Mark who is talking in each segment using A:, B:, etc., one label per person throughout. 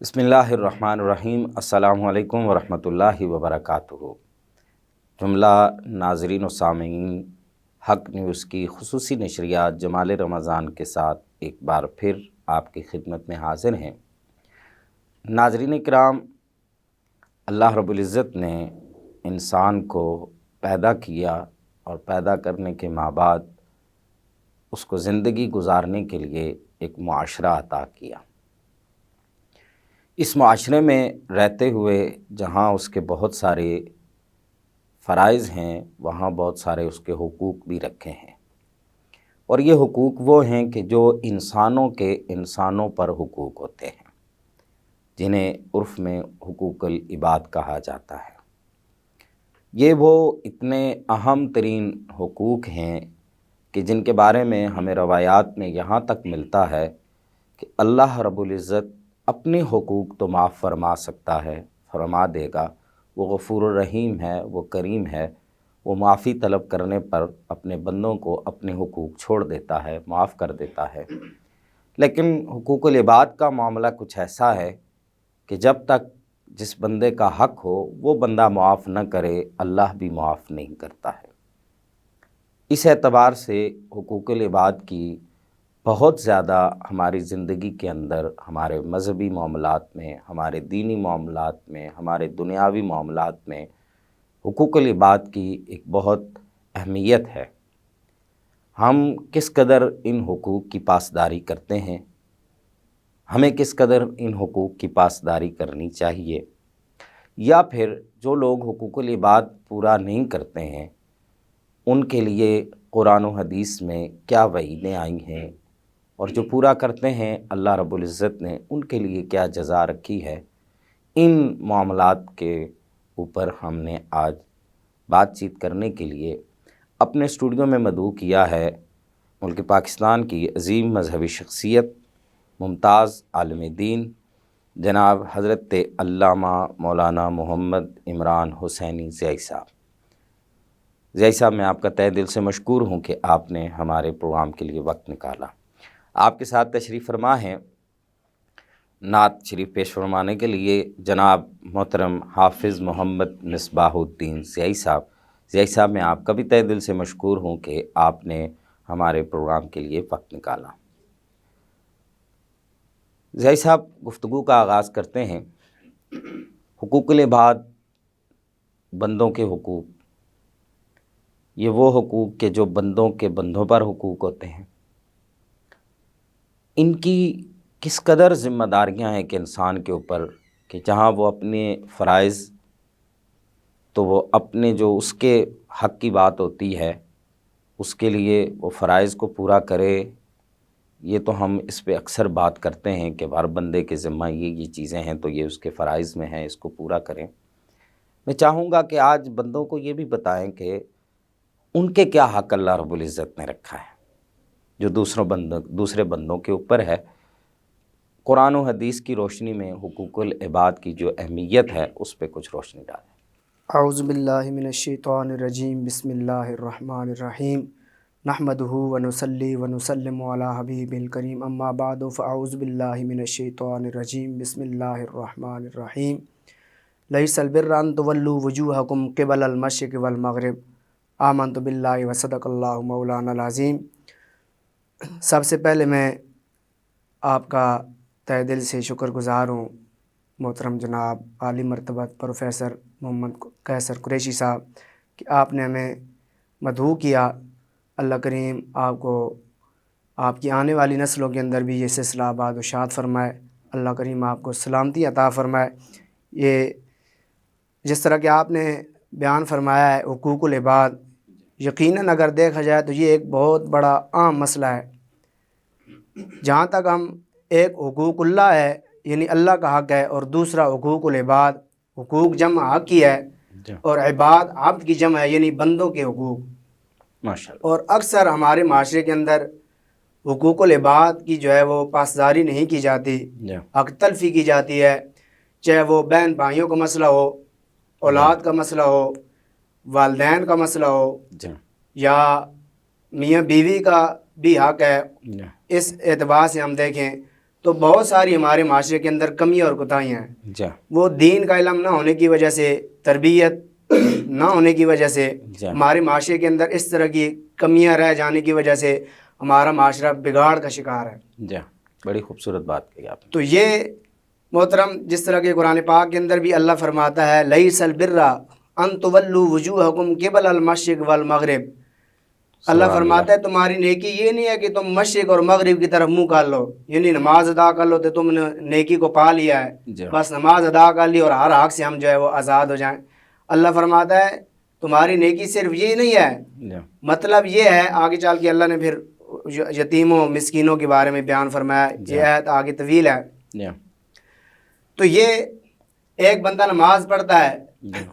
A: بسم اللہ الرحمن الرحیم۔ السلام علیکم ورحمۃ اللہ وبرکاتہ۔ جملہ ناظرین و سامعین، حق نیوز کی خصوصی نشریات جمال رمضان کے ساتھ ایک بار پھر آپ کی خدمت میں حاضر ہیں۔ ناظرین کرام، اللہ رب العزت نے انسان کو پیدا کیا اور پیدا کرنے کے ماں بعد اس کو زندگی گزارنے کے لیے ایک معاشرہ عطا کیا۔ اس معاشرے میں رہتے ہوئے جہاں اس کے بہت سارے فرائض ہیں، وہاں بہت سارے اس کے حقوق بھی رکھے ہیں، اور یہ حقوق وہ ہیں کہ جو انسانوں کے انسانوں پر حقوق ہوتے ہیں، جنہیں عرف میں حقوق العباد کہا جاتا ہے۔ یہ وہ اتنے اہم ترین حقوق ہیں کہ جن کے بارے میں ہمیں روایات میں یہاں تک ملتا ہے کہ اللہ رب العزت اپنے حقوق تو معاف فرما سکتا ہے، فرما دے گا۔ وہ غفور الرحیم ہے، وہ کریم ہے، وہ معافی طلب کرنے پر اپنے بندوں کو اپنے حقوق چھوڑ دیتا ہے، معاف کر دیتا ہے۔ لیکن حقوق العباد کا معاملہ کچھ ایسا ہے کہ جب تک جس بندے کا حق ہو وہ بندہ معاف نہ کرے، اللہ بھی معاف نہیں کرتا ہے۔ اس اعتبار سے حقوق العباد کی بہت زیادہ ہماری زندگی کے اندر، ہمارے مذہبی معاملات میں، ہمارے دینی معاملات میں، ہمارے دنیاوی معاملات میں حقوق العباد کی ایک بہت اہمیت ہے۔ ہم کس قدر ان حقوق کی پاسداری کرتے ہیں، ہمیں کس قدر ان حقوق کی پاسداری کرنی چاہیے، یا پھر جو لوگ حقوق العباد پورا نہیں کرتے ہیں ان کے لیے قرآن و حدیث میں کیا وعیدیں آئی ہیں، اور جو پورا کرتے ہیں اللہ رب العزت نے ان کے لیے کیا جزا رکھی ہے۔ ان معاملات کے اوپر ہم نے آج بات چیت کرنے کے لیے اپنے اسٹوڈیو میں مدعو کیا ہے ملک پاکستان کی عظیم مذہبی شخصیت، ممتاز عالم دین جناب حضرت علامہ مولانا محمد عمران حسینی زیائی صاحب۔ زیائی صاحب، میں آپ کا تہہ دل سے مشکور ہوں کہ آپ نے ہمارے پروگرام کے لیے وقت نکالا۔ آپ کے ساتھ تشریف فرما ہیں نعت شریف پیش فرمانے کے لیے جناب محترم حافظ محمد مصباح الدین زیائی صاحب۔ زیائی صاحب، میں آپ کا بھی تہہ دل سے مشکور ہوں کہ آپ نے ہمارے پروگرام کے لیے وقت نکالا۔ زیائی صاحب، گفتگو کا آغاز کرتے ہیں۔ حقوق العباد، بندوں کے حقوق، یہ وہ حقوق کہ جو بندوں کے بندوں پر حقوق ہوتے ہیں، ان کی کس قدر ذمہ داریاں ہیں کہ انسان کے اوپر، کہ جہاں وہ اپنے فرائض تو وہ اپنے جو اس کے حق کی بات ہوتی ہے اس کے لیے وہ فرائض کو پورا کرے۔ یہ تو ہم اس پہ اکثر بات کرتے ہیں کہ ہر بندے کے ذمہ یہ چیزیں ہیں تو یہ اس کے فرائض میں ہیں، اس کو پورا کریں۔ میں چاہوں گا کہ آج بندوں کو یہ بھی بتائیں کہ ان کے کیا حق اللہ رب العزت نے رکھا ہے جو دوسرے بندوں کے اوپر ہے۔ قرآن و حدیث کی روشنی میں حقوق العباد کی جو اہمیت ہے اس پہ کچھ روشنی ڈالیں۔
B: اعوذ باللہ من الشیطان الرجیم، بسم اللہ الرحمن الرحیم، نحمدہ ونصلی ونسلم علی حبیب الکریم، اما بعد فاعوذ باللہ من الشیطان الرجیم، بسم اللہ الرحمن الرحیم۔ لیس البر ان تولوا وجوہکم قبل المشرق والمغرب، آمنت باللہ وصدق اللہ مولانا العظیم۔ سب سے پہلے میں آپ کا تہہ دل سے شکر گزار ہوں محترم جناب عالی مرتبت پروفیسر محمد قیصر قریشی صاحب کہ آپ نے ہمیں مدعو کیا۔ اللہ کریم آپ کو آپ کی آنے والی نسلوں کے اندر بھی یہ سلسلہ آباد و شاد فرمائے۔ اللہ کریم آپ کو سلامتی عطا فرمائے۔ یہ جس طرح کہ آپ نے بیان فرمایا ہے حقوق العباد، یقیناً اگر دیکھا جائے تو یہ ایک بہت بڑا عام مسئلہ ہے۔ جہاں تک ہم ایک حقوق اللہ ہے یعنی اللہ کا حق ہے، اور دوسرا حقوق العباد، حقوق جمع حق ہی ہے اور عباد عبد کی جمع ہے یعنی بندوں کے حقوق۔
A: ماشاءاللہ۔
B: اور اکثر ہمارے معاشرے کے اندر حقوق العباد کی جو ہے وہ پاسداری نہیں کی جاتی، حق تلفی کی جاتی ہے، چاہے وہ بہن بھائیوں کا مسئلہ ہو، اولاد کا مسئلہ ہو، والدین کا مسئلہ ہو، یا میاں بیوی کا بھی حق ہے۔ اس اعتبار سے ہم دیکھیں تو بہت ساری ہمارے معاشرے کے اندر کمی اور کوتاہیاں ہیں.
A: جی
B: وہ دین کا علم نہ ہونے کی وجہ سے، تربیت نہ ہونے کی وجہ سے، ہمارے معاشرے کے اندر اس طرح کی کمیاں رہ جانے کی وجہ سے ہمارا معاشرہ بگاڑ کا شکار ہے.
A: جی بڑی خوبصورت بات کہی آپ نے.
B: تو یہ محترم، جس طرح کہ قرآن پاک کے اندر بھی اللہ فرماتا ہے لیس البر ان تولوا وجوہکم قبل المشرق والمغرب. اللہ فرماتا ہے تمہاری نیکی یہ نہیں ہے کہ تم مشرق اور مغرب کی طرف منہ کر لو، یعنی نماز ادا کر لو تو تم نے نیکی کو پا لیا ہے، بس نماز ادا کر لی اور ہر حق سے ہم جو ہے وہ آزاد ہو جائیں. اللہ فرماتا ہے تمہاری نیکی صرف یہ نہیں ہے، مطلب یہ ہے. آگے چل کے اللہ نے پھر یتیموں مسکینوں کے بارے میں بیان فرمایا، یہ آیت آگے طویل ہے. تو یہ ایک بندہ نماز پڑھتا ہے،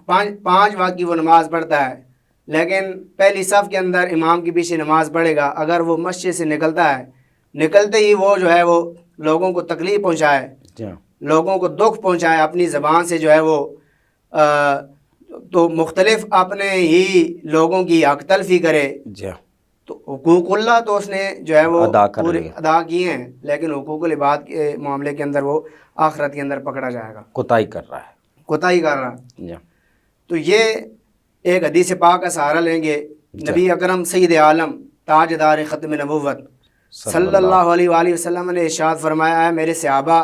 B: 5 وقت کی وہ نماز پڑھتا ہے، لیکن پہلی صف کے اندر امام کے پیچھے نماز پڑھے گا. اگر وہ مسجد سے نکلتا ہے، نکلتے ہی وہ جو ہے وہ لوگوں کو تکلیف پہنچائے، لوگوں کو دکھ پہنچائے، اپنی زبان سے جو ہے وہ تو مختلف اپنے ہی لوگوں کی حق تلفی کرے، تو حقوق اللہ تو اس نے جو ہے وہ پورے ادا کیے ہیں، لیکن حقوق العباد کے معاملے کے اندر وہ آخرت کے اندر پکڑا جائے گا.
A: کوتاہی کر رہا ہے.
B: تو یہ ایک حدیث پاک کا سہارا لیں گے. نبی اکرم سید عالم تاجدار ختم نبوت صلی اللہ علیہ وآلہ وسلم نے ارشاد فرمایا ہے میرے صحابہ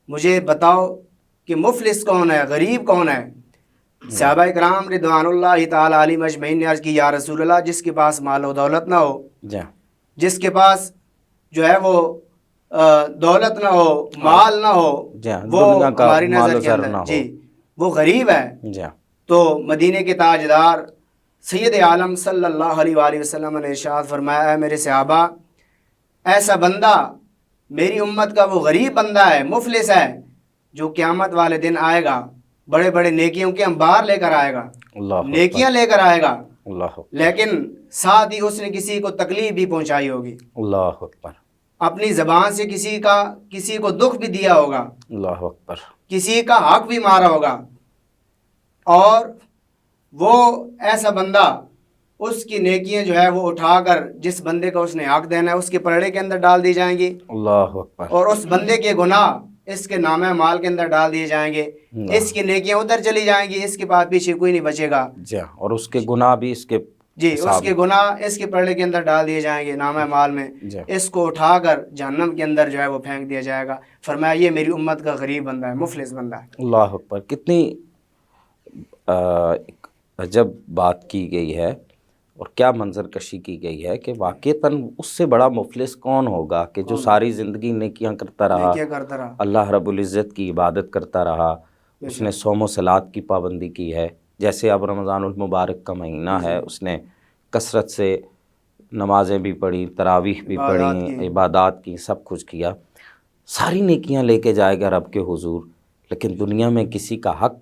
B: مجھے بتاؤ کہ مفلس کون ہے، غریب کون ہے. صحابہ کرام رضوان اللہ تعالی علیہم اجمعین نے عرض کی یا رسول اللہ جس کے پاس مال و دولت نہ ہو، جس کے پاس جو ہے وہ دولت نہ ہو، مال نہ ہو، وہ ہماری نظر کے اندر وہ غریب ہے. تو مدینے کے تاجدار سید عالم صلی اللہ علیہ وآلہ وسلم نے ارشاد فرمایا ہے میرے صحابہ ایسا بندہ میری امت کا وہ غریب بندہ ہے، مفلس ہے، جو قیامت والے دن آئے گا، بڑے بڑے نیکیوں کے انبار لے کر آئے گا، نیکیاں لے کر آئے گا، لیکن ساتھ ہی اس نے کسی کو تکلیف بھی پہنچائی ہوگی.
A: اللہ اکبر.
B: اپنی زبان سے کسی کو دکھ بھی دیا ہوگا.
A: اللہ اکبر.
B: کسی کا حق بھی مارا ہوگا. اور وہ ایسا بندہ اس کی نیکیاں جو ہے وہ اٹھا کر جس بندے کو اس نے حق دینا ہے اس کے پلڑے کے اندر ڈال دی جائیں گی.
A: اللہ اکبر.
B: اور اس بندے کے گناہ اس کے نامہ مال کے اندر ڈال دیے جائیں گے. اس کی نیکیاں ادھر چلی جائیں گی، اس کے بعد پیچھے کوئی نہیں بچے گا.
A: اور اس کے گناہ بھی اس کے
B: اس کے گناہ اس کے پلڑے کے اندر ڈال دیے جائیں گے نامہ مال میں. اس کو اٹھا کر جہنم کے اندر جو ہے وہ پھینک دیا جائے گا. فرمایا یہ میری امت کا غریب بندہ ہے، مفلس بندہ ہے.
A: اللہ اکبر. کتنی عجب بات کی گئی ہے اور کیا منظر کشی کی گئی ہے کہ واقعتاً اس سے بڑا مفلس کون ہوگا کہ جو ساری زندگی نیکیاں کرتا رہا، اللہ رب العزت کی عبادت کرتا رہا، اس نے صوم و صلات کی پابندی کی ہے. جیسے اب رمضان المبارک کا مہینہ ہے، اس نے کثرت سے نمازیں بھی پڑھی، تراویح بھی پڑھی، عبادات کی، سب کچھ کیا، ساری نیکیاں لے کے جائے گا رب کے حضور. لیکن دنیا میں کسی کا حق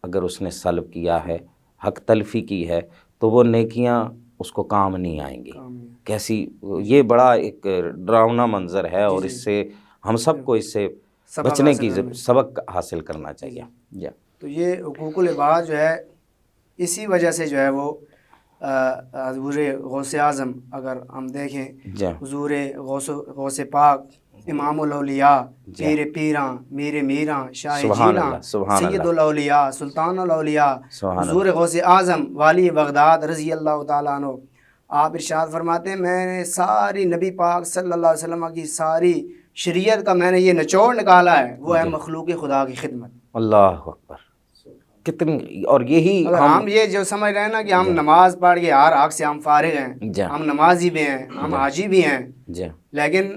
A: اگر اس نے سلب کیا ہے، حق تلفی کی ہے، تو وہ نیکیاں اس کو کام نہیں آئیں گی. کیسی یہ بڑا ایک ڈراؤنا منظر ہے، اور اس سے ہم سب کو اس سے بچنے کی سبق حاصل کرنا چاہیے.
B: تو یہ حقوق العباد جو ہے اسی وجہ سے جو ہے وہ حضور غوث اعظم اگر ہم دیکھیں، حضور غوث پاک، امام الاولیاء، پیر پیراں، میر میراں، شاہ جیلاں، سید الاولیاء، سلطان الاولیاء، حضور غوث اعظم والی بغداد رضی اللہ تعالیٰ عنہ، آپ ارشاد فرماتے ہیں میں نے ساری نبی پاک صلی اللہ علیہ وسلم کی ساری شریعت کا میں نے یہ نچوڑ نکالا ہے، وہ ہے مخلوق خدا کی خدمت. اللہ
A: اکبر. کتنی، اور یہی
B: ہم یہ جو سمجھ رہے ہیں نا کہ ہم نماز پڑھ کے ہر حق سے ہم فارغ ہیں، ہم نمازی بھی ہیں، ہم حاجی بھی ہیں، لیکن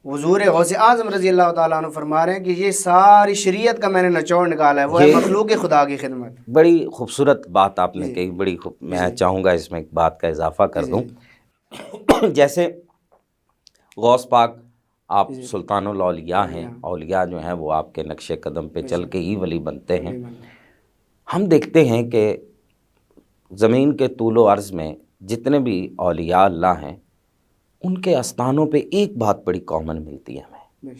B: حضور غوث اعظم رضی اللہ تعالیٰ عنہ فرما رہے ہیں کہ یہ ساری شریعت کا میں نے نچوڑ نکالا ہے، وہ ہے مخلوق خدا کی خدمت.
A: بڑی خوبصورت بات آپ نے کہی، بڑی میں چاہوں گا اس میں ایک بات کا اضافہ کر دوں. جیسے غوث پاک آپ سلطان الاولیاء ہیں، اولیاء جو ہیں وہ آپ کے نقش قدم پہ چل کے ہی ولی بنتے ہیں. ہم دیکھتے ہیں کہ زمین کے طول و عرض میں جتنے بھی اولیاء اللہ ہیں ان کے آستانوں پہ ایک بات بڑی کامن ملتی ہے ہمیں،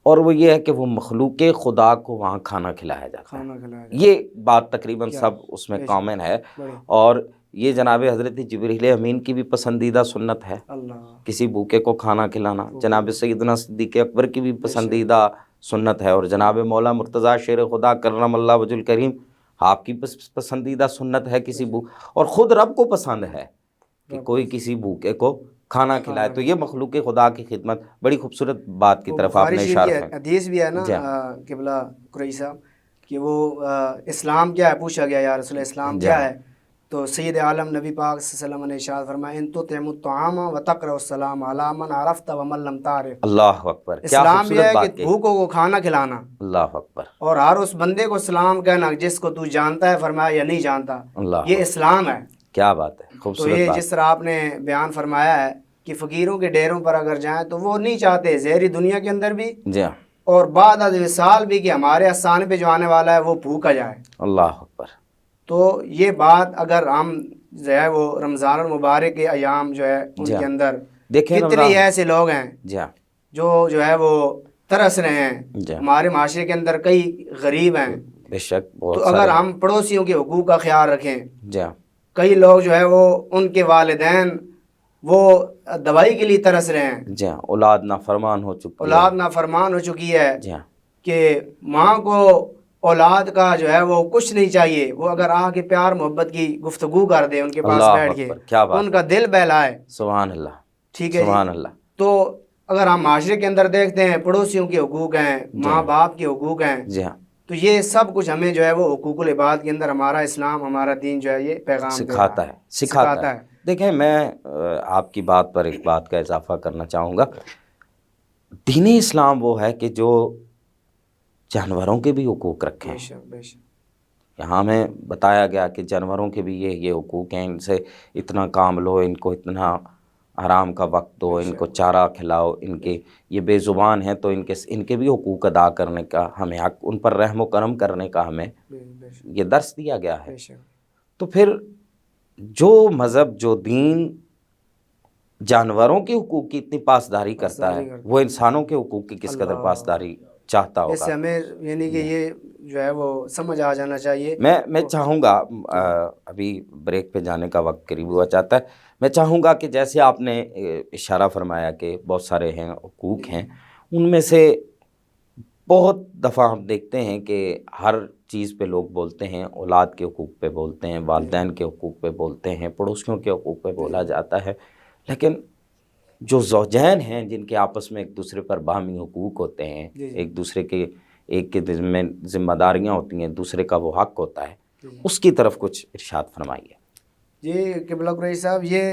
A: اور وہ یہ ہے کہ وہ مخلوق خدا کو وہاں کھانا کھلایا جاتا ہے. یہ بات تقریباً سب اس میں کامن ہے. اور یہ جناب حضرت جبریل امین کی بھی پسندیدہ سنت ہے
B: اللہ
A: کسی بھوکے کو کھانا کھلانا، جناب سیدنا صدیق اکبر کی بھی پسندیدہ سنت ہے، اور جناب مولا مرتضیٰ شیر خدا کرم اللہ وجہ الکریم آپ کی پسندیدہ سنت ہے کسی اور خود رب کو پسند ہے کہ کوئی کسی بھوکے کو کھانا کھلائے. تو یہ مخلوق خدا کی خدمت بڑی خوبصورت بات کی طرف آپ نے اشارہ ہے.
B: حدیث بھی ہے نا قبلہ قریشی صاحب کہ وہ اسلام کیا ہے، پوچھا گیا یا رسول اسلام کیا ہے، تو سید عالم نبی پاک صلی اللہ علیہ وسلم نے ارشاد فرمایا ان تطعم الطعام وتقرأ السلام علی من عرفت ومن لم تعرف.
A: اللہ اکبر، کیا
B: اسلام یہ
A: خوبصورت
B: ہے
A: بات
B: کہ بھوکوں کو کھانا کھلانا،
A: اللہ اکبر،
B: اور ہر اس بندے کو سلام کہنا جس کو تو جانتا ہے، فرمایا یا نہیں جانتا،
A: اللہ
B: یہ اسلام ہے.
A: کیا بات ہے،
B: تو
A: خوبصورت
B: یہ
A: بات.
B: جس طرح آپ نے بیان فرمایا ہے کہ فقیروں کے ڈیروں پر اگر جائیں تو وہ نہیں چاہتے ظاہری دنیا کے اندر بھی
A: جی ہاں،
B: اور بعد از وصال بھی کہ ہمارے آستانے پہ جو آنے والا ہے وہ بھوکا جائے.
A: اللہ اکبر.
B: تو یہ بات اگر ہم جو ہے وہ رمضان المبارک کے ایام جو ہے ان کے اندر
A: دیکھیں
B: کتنے ایسے لوگ ہیں
A: جی ہاں،
B: جو ہے وہ ترس رہے ہیں.
A: جی
B: ہمارے معاشرے کے اندر کئی غریب ہیں،
A: بے شک
B: تو
A: بہت
B: اگر
A: سارے.
B: ہم پڑوسیوں کے حقوق کا خیال رکھیں،
A: جی ہاں،
B: کئی لوگ جو ہے وہ ان کے والدین وہ دوائی کے لیے ترس رہے ہیں،
A: جی ہاں، اولاد نافرمان ہو چکی ہے.
B: اولاد نافرمان ہو چکی ہے
A: جی ہاں،
B: کہ ماں کو اولاد کا جو ہے وہ کچھ نہیں چاہیے، وہ اگر آ کے پیار محبت کی گفتگو کر دے ان کے پاس
A: اللہ
B: بیٹھ کے،
A: اکبر، کیا بات
B: ان کا دل بہلائے.
A: سبحان اللہ،
B: ٹھیک ہے
A: سبحان
B: جی.
A: اللہ.
B: تو اگر ہم معاشرے کے اندر دیکھتے ہیں پڑوسیوں کے حقوق ہیں، ماں باپ کے حقوق ہیں،
A: جی ہاں،
B: تو یہ سب کچھ ہمیں جو ہے وہ حقوق العباد کے اندر ہمارا اسلام ہمارا دین جو ہے یہ پیغام
A: سکھاتا ہے، سکھاتا ہے. دیکھیں میں آپ کی بات پر ایک بات کا اضافہ کرنا چاہوں گا. دین اسلام وہ ہے کہ جو جانوروں کے بھی حقوق رکھیں.
B: بے شک بے شک.
A: یہاں میں بتایا گیا کہ جانوروں کے بھی یہ حقوق ہیں، ان سے اتنا کام لو، ان کو اتنا آرام کا وقت دو، ان کو چارہ کھلاؤ، ان کے یہ بے زبان ہیں تو ان کے بھی حقوق ادا کرنے کا ہمیں حق، ان پر رحم و کرم کرنے کا ہمیں یہ درس دیا گیا ہے. تو پھر جو مذہب جو دین جانوروں کے حقوق کی اتنی پاسداری کرتا ہے وہ انسانوں کے حقوق کی کس قدر پاسداری چاہتا ہوگا.
B: اس سے ہمیں یعنی کہ یہ جو ہے وہ سمجھ آ جانا چاہیے.
A: میں چاہوں گا، ابھی بریک پہ جانے کا وقت قریب ہوا چاہتا ہے، میں چاہوں گا کہ جیسے آپ نے اشارہ فرمایا کہ بہت سارے ہیں حقوق ہیں، ان میں سے بہت دفعہ ہم دیکھتے ہیں کہ ہر چیز پہ لوگ بولتے ہیں، اولاد کے حقوق پہ بولتے ہیں، والدین کے حقوق پہ بولتے ہیں، پڑوسیوں کے حقوق پہ بولا جاتا ہے، لیکن جو زوجین ہیں جن کے آپس میں ایک دوسرے پر باہمی حقوق ہوتے ہیں، ایک دوسرے کے ایک کے ذمہ داریاں ہوتی ہیں، دوسرے کا وہ حق ہوتا ہے، اس کی طرف کچھ ارشاد فرمائیے.
B: جی قبلہ قریشی صاحب، یہ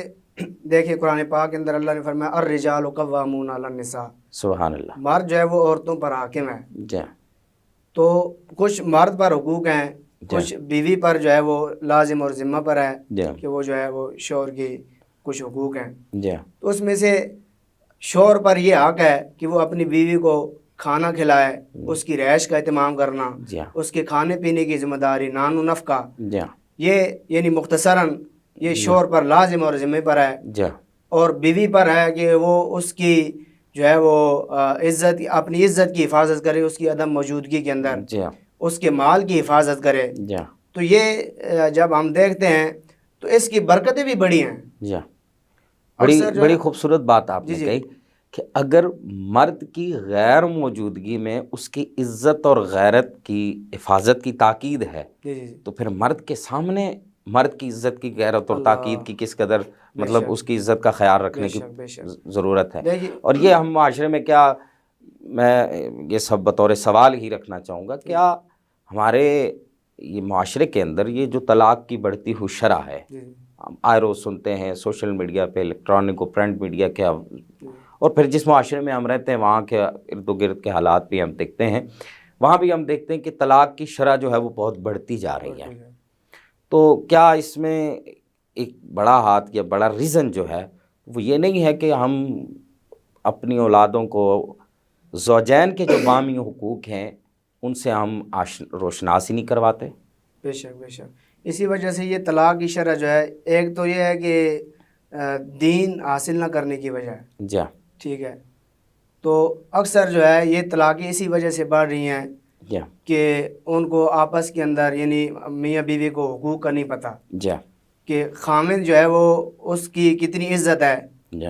B: دیکھیں قرآن پاک کے اندر اللہ نے فرمایا الرجال قوامون علی النساء. سبحان اللہ. مرد جو ہے وہ عورتوں پر حاکم ہے.
A: جی.
B: تو کچھ مرد پر حقوق ہیں، کچھ بیوی پر جو ہے وہ لازم اور ذمہ پر ہے کہ وہ جو ہے وہ شوہر کی کچھ حقوق ہیں.
A: جی.
B: تو اس میں سے شوہر پر یہ حق ہے کہ وہ اپنی بیوی کو کھانا کھلائے، اس کی رہائش کا اہتمام کرنا، اس کے کھانے پینے کی ذمہ داری، نان و نفقہ، یہ یعنی مختصراً یہ شوہر پر لازم اور ذمہ پر ہے. اور بیوی پر ہے کہ وہ اس کی جو ہے وہ عزت، اپنی عزت کی حفاظت کرے، اس کی عدم موجودگی کے اندر اس کے مال کی حفاظت کرے. تو یہ جب ہم دیکھتے ہیں تو اس کی برکتیں بھی بڑی ہیں.
A: بڑی خوبصورت بات آپ نے کہی کہ اگر مرد کی غیر موجودگی میں اس کی عزت اور غیرت کی حفاظت کی تاکید ہے تو پھر مرد کے سامنے مرد کی عزت کی غیرت اور تاکید کی کس قدر مطلب اس کی عزت کا خیال رکھنے کی ضرورت ہے. اور یہ ہم معاشرے میں کیا، میں یہ سب بطور سوال ہی رکھنا چاہوں گا، کیا ہمارے یہ معاشرے کے اندر یہ جو طلاق کی بڑھتی ہوئی شرح ہے، آئے روز سنتے ہیں سوشل میڈیا پہ، الیکٹرانک و پرنٹ میڈیا کے، اور پھر جس معاشرے میں ہم رہتے ہیں وہاں کے ارد و گرد کے حالات بھی ہم دیکھتے ہیں، وہاں بھی ہم دیکھتے ہیں کہ طلاق کی شرح جو ہے وہ بہت بڑھتی جا رہی ہے. تو کیا اس میں ایک بڑا ہاتھ یا بڑا ریزن جو ہے وہ یہ نہیں ہے کہ ہم اپنی اولادوں کو زوجین کے جو باہمی حقوق ہیں ان سے ہم روشناسی نہیں کرواتے؟
B: بے شک بے شک. اسی وجہ سے یہ طلاق کی شرح جو ہے، ایک تو یہ ہے کہ دین حاصل نہ کرنے کی وجہ ہے.
A: جی.
B: ٹھیک ہے. تو اکثر جو ہے یہ طلاقیں اسی وجہ سے بڑھ رہی ہیں کہ ان کو آپس کے اندر یعنی میاں بیوی کو حقوق کا نہیں پتہ.
A: جی.
B: کہ خامد جو ہے وہ اس کی کتنی عزت ہے.
A: جی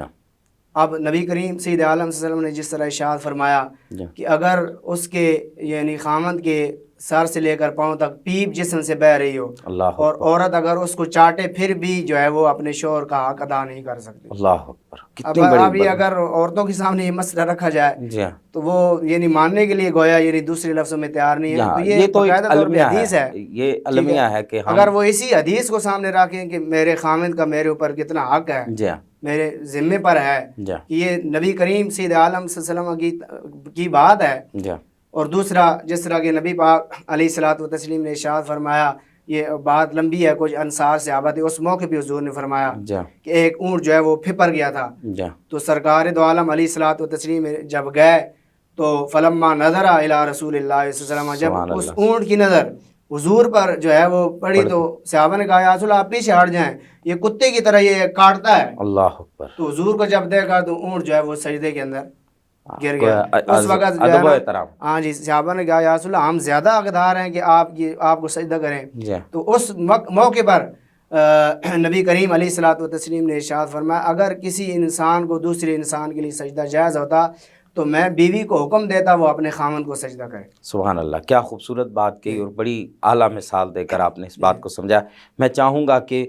B: اب نبی کریم سید عالم صلی اللہ علیہ وسلم نے جس طرح ارشاد فرمایا کہ اگر اس کے یعنی خامد کے سر سے لے کر پاؤں تک پیپ جسم سے بہہ رہی ہو
A: اللہ
B: اور عورت اگر اس کو چاٹے پھر بھی جو ہے وہ اپنے شوہر کا حق ادا نہیں کر سکتی.
A: اللہ اکبر.
B: اب
A: کتنی بڑی
B: اب یہ اگر عورتوں کے سامنے یہ مسئلہ رکھا جائے
A: جی
B: تو وہ یعنی ماننے کے لیے گویا یعنی دوسرے لفظوں میں تیار نہیں ہے. تو
A: یہ تو ایک
B: باقاعدہ طور پہ
A: المیہ
B: حدیث ہے.
A: یہ المیہ ہے کہ ہم
B: اگر وہ اسی حدیث کو سامنے رکھیں کہ میرے خامد کا میرے اوپر کتنا حق ہے,
A: جی
B: میرے ذمے پر ہے,
A: جی
B: کہ یہ نبی کریم سید عالم صلی اللہ علیہ وسلم کی بات ہے.
A: جی
B: اور دوسرا جس طرح کہ نبی پاک علیہ الصلوۃ والتسلیم نے ارشاد فرمایا, یہ بات لمبی ہے, کچھ انصار صحابہ تھے, اس موقع پہ حضور نے فرمایا
A: جی
B: کہ ایک اونٹ جو ہے وہ پھپر گیا تھا.
A: جی
B: تو سرکار دو عالم علیہ الصلوۃ والتسلیم جب گئے تو فلما نظر الی رسول اللہ صلی اللہ علیہ وسلم, جب اس اونٹ کی نظر حضور پر جو ہے وہ پڑی تو صحابہ نے کہا یا رسول اللہ آپ پیچھے ہٹ جائیں, یہ کتے کی طرح یہ کاٹتا ہے.
A: اللہ اکبر.
B: تو حضور کو جب دیکھا تو اونٹ جو ہے وہ سجدے کے اندر گر گیا. اس وقت جو ہے نا, ہاں جی, صحابہ نے کہا یا رسول اللہ ہم زیادہ حقدار ہیں کہ آپ کو سجدہ کریں. تو اس موقع پر نبی کریم علیہ الصلوۃ والتسلیم نے ارشاد فرمایا اگر کسی انسان کو دوسرے انسان کے لیے سجدہ جائز ہوتا تو میں بیوی کو حکم دیتا وہ اپنے خامند کو سجدہ کرے.
A: سبحان اللہ, کیا خوبصورت بات کی اور بڑی اعلیٰ مثال دے کر آپ نے اس بات کو سمجھا. میں چاہوں گا کہ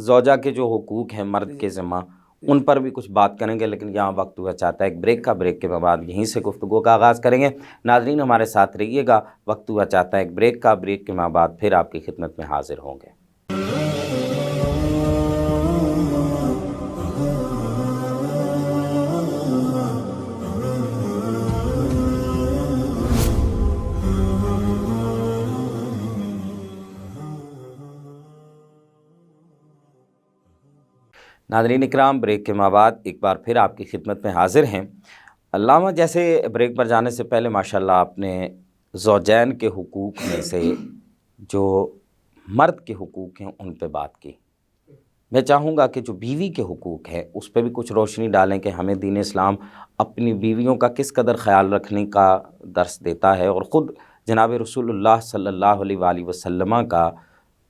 A: زوجہ کے جو حقوق ہیں مرد کے ذمہ ان پر بھی کچھ بات کریں گے, لیکن یہاں وقت ہوا چاہتا ہے ایک بریک کا. بریک کے بعد یہیں سے گفتگو کا آغاز کریں گے. ناظرین ہمارے ساتھ رہیے گا, وقت ہوا چاہتا ہے ایک بریک کا. بریک کے بعد پھر آپ کی خدمت میں حاضر ہوں گے. ناظرین اکرام, بریک کے بعد ایک بار پھر آپ کی خدمت میں حاضر ہیں. علامہ, جیسے بریک پر جانے سے پہلے ماشاءاللہ آپ نے زوجین کے حقوق میں سے جو مرد کے حقوق ہیں ان پہ بات کی. میں چاہوں گا کہ جو بیوی کے حقوق ہیں اس پہ بھی کچھ روشنی ڈالیں کہ ہمیں دین اسلام اپنی بیویوں کا کس قدر خیال رکھنے کا درس دیتا ہے, اور خود جناب رسول اللہ صلی اللہ علیہ وآلہ وسلم کا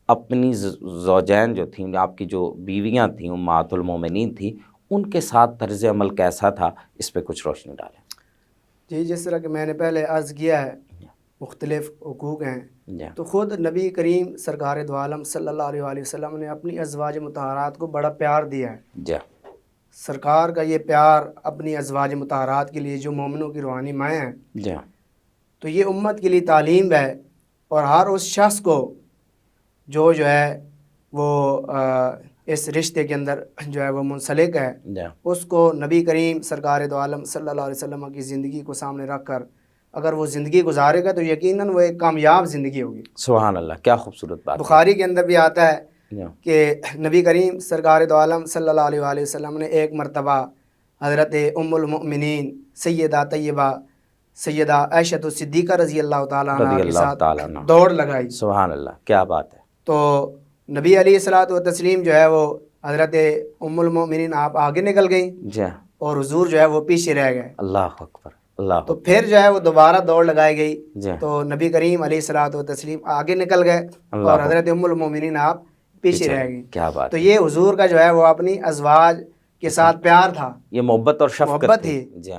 A: اپنی زوجین جو تھیں, آپ کی جو بیویاں تھیں امہات المومنین تھیں, ان کے ساتھ طرز عمل کیسا تھا, اس پہ کچھ روشنی ڈالیں.
B: جی, جس طرح کہ میں نے پہلے عرض کیا ہے مختلف حقوق ہیں, تو خود نبی کریم سرکار دو عالم صلی اللہ علیہ وآلہ وسلم نے اپنی ازواج مطہرات کو بڑا پیار دیا ہے.
A: جی,
B: سرکار کا یہ پیار اپنی ازواج مطہرات کے لیے جو مومنوں کی روحانی مائیں ہیں,
A: جی,
B: تو یہ امت کے لیے تعلیم ہے. اور ہر اس شخص کو جو ہے وہ اس رشتے کے اندر جو ہے وہ منسلک ہے, اس کو نبی کریم سرکار دو عالم صلی اللہ علیہ وسلم کی زندگی کو سامنے رکھ کر اگر وہ زندگی گزارے گا تو یقیناً وہ ایک کامیاب زندگی ہوگی.
A: سبحان اللہ, کیا خوبصورت بات.
B: بخاری کے اندر بھی آتا ہے کہ نبی کریم سرکار دو عالم صلی اللہ علیہ وآلہ وسلم نے ایک مرتبہ حضرت ام المؤمنین سیدہ طیبہ سیدہ عائشہ صدیقہ رضی اللہ تعالیٰ عنہ کے ساتھ دوڑ لگائی.
A: سبحان اللہ, کیا بات ہے.
B: تو نبی علیہ الصلوۃ والتسلیم جو ہے وہ حضرت ام المؤمنین آپ آگے نکل گئیں,
A: جی, اور
B: حضور جو ہے وہ پیچھے رہ گئے.
A: اللہ اکبر, اللہ.
B: تو پھر جو ہے وہ دوبارہ دوڑ لگائی گئی,
A: جی,
B: تو نبی کریم علیہ الصلوۃ والتسلیم آگے نکل گئے اور حضرت ام المؤمنین آپ پیچھے رہ گئی.
A: کیا بات.
B: تو یہ حضور کا جو ہے وہ اپنی ازواج کے ساتھ پیار تھا,
A: یہ محبت اور شفقت
B: تھی.
A: جی,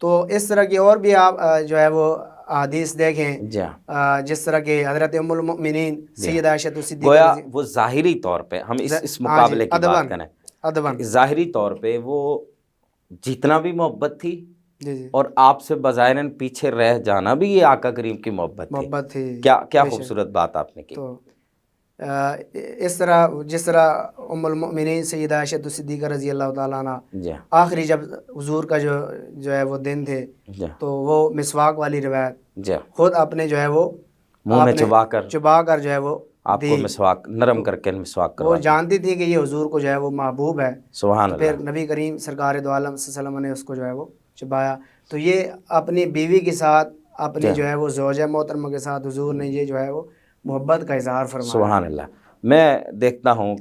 B: تو اس طرح کی اور بھی آپ جو ہے وہ حدیث دیکھیں, جس طرح کہ حضرت ام المؤمنین سیدہ عائشہ صدیقہ,
A: گویا وہ ظاہری طور پہ ہم اس مقابلے کی بات کریں, ظاہری طور پہ وہ جتنا بھی محبت تھی, اور آپ سے بظاہراً پیچھے رہ جانا بھی یہ آقا کریم کی محبت تھی. کیا خوبصورت بات آپ نے کی.
B: تو اس طرح جس طرح ام المؤمنین سیدہ عائشہ صدیقہ رضی اللہ تعالیٰ عنہ آخری جب حضور کا جو ہے وہ دن تھے, تو وہ مسواک والی روایت خود اپنے جو ہے وہ
A: منہ میں
B: چبا کر جو ہے وہ
A: آپ کو مسواک نرم کر کے مسواک کروا.
B: وہ جانتی تھی کہ یہ حضور کو جو ہے وہ محبوب ہے.
A: سبحان اللہ.
B: پھر نبی کریم سرکار دو عالم صلی اللہ علیہ وسلم نے اس کو جو ہے وہ چبایا. تو یہ اپنی بیوی کے ساتھ اپنی جو ہے وہ زوجہ محترمہ کے ساتھ حضور نے یہ جو ہے وہ محبت کا اظہار فرمایا.
A: سبحان اللہ. میں دیکھتا ہوں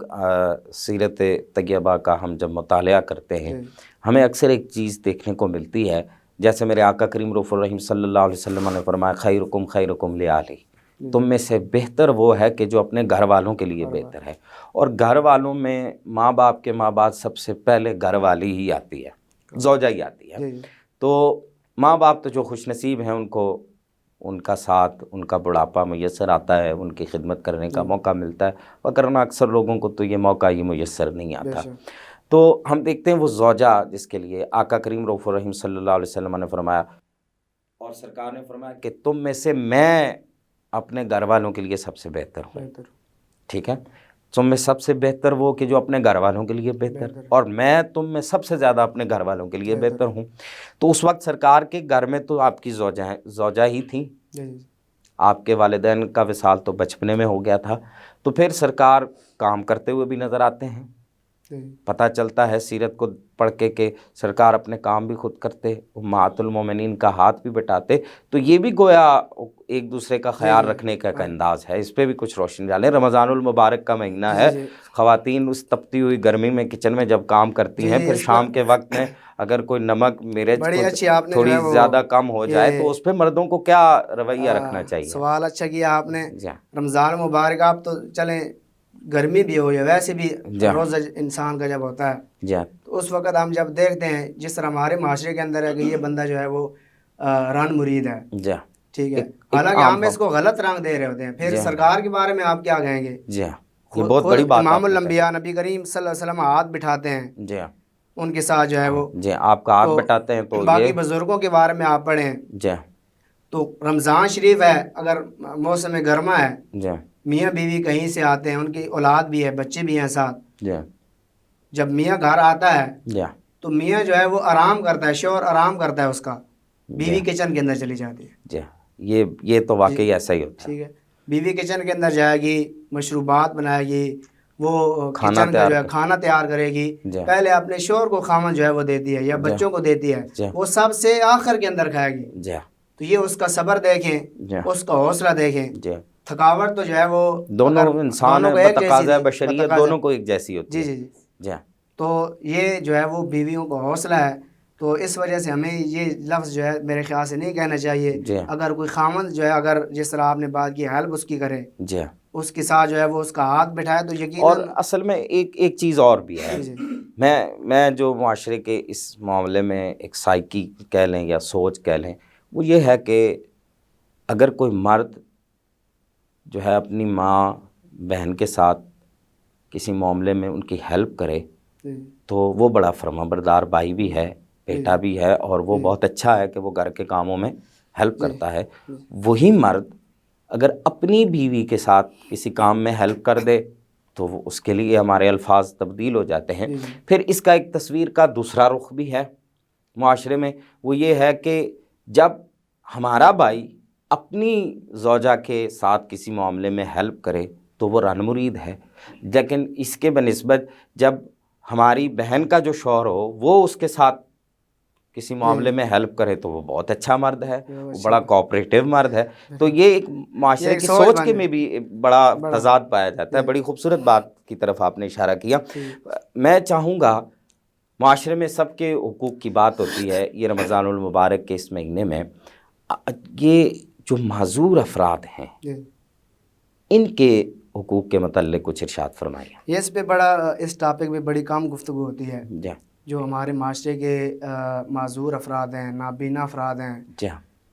A: سیرت طیبہ کا ہم جب مطالعہ کرتے ہیں ہمیں اکثر ایک چیز دیکھنے کو ملتی ہے, جیسے میرے آقا کریم رؤوف الرحیم صلی اللہ علیہ وسلم نے فرمایا خیرکم خیرکم لأہلہ, تم میں سے بہتر وہ ہے کہ جو اپنے گھر والوں کے لیے بہتر ہے. اور گھر والوں میں ماں باپ کے ماں بعد سب سے پہلے گھر والی ہی آتی ہے, زوجہ ہی آتی ہے. تو ماں باپ تو جو خوش نصیب ہیں ان کو ان کا ساتھ, ان کا بڑھاپا میسر آتا ہے, ان کی خدمت کرنے کا موقع ملتا ہے, وگرنہ اکثر لوگوں کو تو یہ موقع ہی میسر نہیں آتا. تو ہم دیکھتے ہیں وہ زوجہ جس کے لیے آقا کریم رؤوف الرحیم صلی اللہ علیہ وسلم نے فرمایا, اور سرکار نے فرمایا کہ تم میں سے میں اپنے گھر والوں کے لیے سب سے بہتر ہوں. ٹھیک ہے, تم میں سب سے بہتر وہ کہ جو اپنے گھر والوں کے لیے بہتر, اور میں تم میں سب سے زیادہ اپنے گھر والوں کے لیے بہتر ہوں. تو اس وقت سرکار کے گھر میں تو آپ کی زوجہ ہی تھیں, آپ کے والدین کا وصال تو بچپنے میں ہو گیا تھا. تو پھر سرکار کام کرتے ہوئے بھی نظر آتے ہیں. پتہ چلتا ہے سیرت کو پڑھ کے کہ سرکار اپنے کام بھی خود کرتے, امہات المومنین کا ہاتھ بھی بٹاتے. تو یہ بھی گویا ایک دوسرے کا خیال رکھنے کا ایک انداز ہے. اس پہ بھی کچھ روشنی ڈالیں. رمضان المبارک کا مہینہ ہے, خواتین اس تپتی ہوئی گرمی میں کچن میں جب کام کرتی ہیں, پھر شام کے وقت میں اگر کوئی نمک مرچ تھوڑی زیادہ کم ہو جائے تو اس پہ مردوں کو کیا رویہ رکھنا چاہیے.
B: سوال اچھا کیا آپ نے. رمضان مبارک آپ تو چلیں گرمی بھی ہو یا ویسے بھی روزہ انسان کا جب ہوتا ہے تو اس وقت ہم جب دیکھتے ہیں جس طرح ہمارے معاشرے کے اندر ہے کہ یہ بندہ جو ہے وہ رن مرید ہے, ٹھیک ہے, حالانکہ ہم اس کو غلط رنگ دے رہے ہوتے ہیں. پھر سرکار کے بارے میں آپ کیا کہیں گے؟
A: یہ بہت بڑی بات.
B: امام الانبیاء نبی کریم صلی اللہ علیہ وسلم ہاتھ بٹھاتے ہیں ان کے ساتھ جو ہے وہ
A: آپ کا ہاتھ بٹاتے ہیں. تو
B: باقی بزرگوں کے بارے میں آپ پڑھیں تو رمضان شریف ہے, اگر موسم گرما ہے, میاں بیوی کہیں سے آتے ہیں, ان کی اولاد بھی ہے, بچے بھی ہیں ساتھ. جب میاں گھر آتا ہے تو میاں جو ہے وہ آرام کرتا ہے, شوہر آرام کرتا ہے اس کا, بیوی کچن کے اندر چلی جاتی ہے.
A: یہ تو واقعی ایسا ہی ہوتا ہے.
B: ٹھیک ہے, بیوی کچن کے اندر جائے گی, مشروبات بنائے گی, وہ کچن کا جو ہے کھانا تیار کرے گی. پہلے اپنے شوہر کو خامن جو ہے وہ دیتی ہے یا بچوں کو دیتی ہے, وہ سب سے آخر کے اندر کھائے گی. تو یہ اس کا صبر دیکھیں, اس کا حوصلہ دیکھیں. تھکاوٹ تو جو ہے وہ
A: دونوں انسان بتقاضۂ بشریت دونوں کو ایک جیسی ہوتی ہے.
B: جی. تو یہ جو ہے وہ بیویوں کو حوصلہ ہے. تو اس وجہ سے ہمیں یہ لفظ جو ہے میرے خیال سے نہیں کہنا چاہیے. اگر کوئی خامن جو ہے اگر جس طرح آپ نے بات کی ہیلپ اس کی کرے, اس کے ساتھ جو ہے وہ اس کا ہاتھ بٹھائے تو یقیناً.
A: اور اصل میں ایک چیز اور بھی ہے. میں جو معاشرے کے اس معاملے میں ایک سائیکی کہہ لیں یا سوچ کہہ لیں, وہ یہ ہے کہ اگر کوئی مرد جو ہے اپنی ماں بہن کے ساتھ کسی معاملے میں ان کی ہیلپ کرے تو وہ بڑا فرما بردار بھائی بھی ہے, بیٹا بھی ہے, اور وہ بہت اچھا ہے کہ وہ گھر کے کاموں میں ہیلپ کرتا ہے. وہی مرد اگر اپنی بیوی کے ساتھ کسی کام میں ہیلپ کر دے تو وہ اس کے لیے ہمارے الفاظ تبدیل ہو جاتے ہیں. پھر اس کا ایک تصویر کا دوسرا رخ بھی ہے معاشرے میں, وہ یہ ہے کہ جب ہمارا بھائی اپنی زوجہ کے ساتھ کسی معاملے میں ہیلپ کرے تو وہ رن مرید ہے, لیکن اس کے بنسبت جب ہماری بہن کا جو شوہر ہو وہ اس کے ساتھ کسی معاملے میں ہیلپ کرے تو وہ بہت اچھا مرد ہے, وہ بڑا کوآپریٹیو مرد ہے. تو یہ ایک معاشرے کی سوچ کے میں بھی بڑا تضاد پایا جاتا ہے. بڑی خوبصورت بات کی طرف آپ نے اشارہ کیا. میں چاہوں گا معاشرے میں سب کے حقوق کی بات ہوتی ہے, یہ رمضان المبارک کے اس مہینے میں یہ جو معذور افراد ہیں ان کے حقوق کے متعلق کچھ ارشاد فرمائیے.
B: یہ اس پہ اس ٹاپک پہ بڑی کم گفتگو ہوتی ہے. جو ہمارے معاشرے کے معذور افراد ہیں, نابینا افراد ہیں,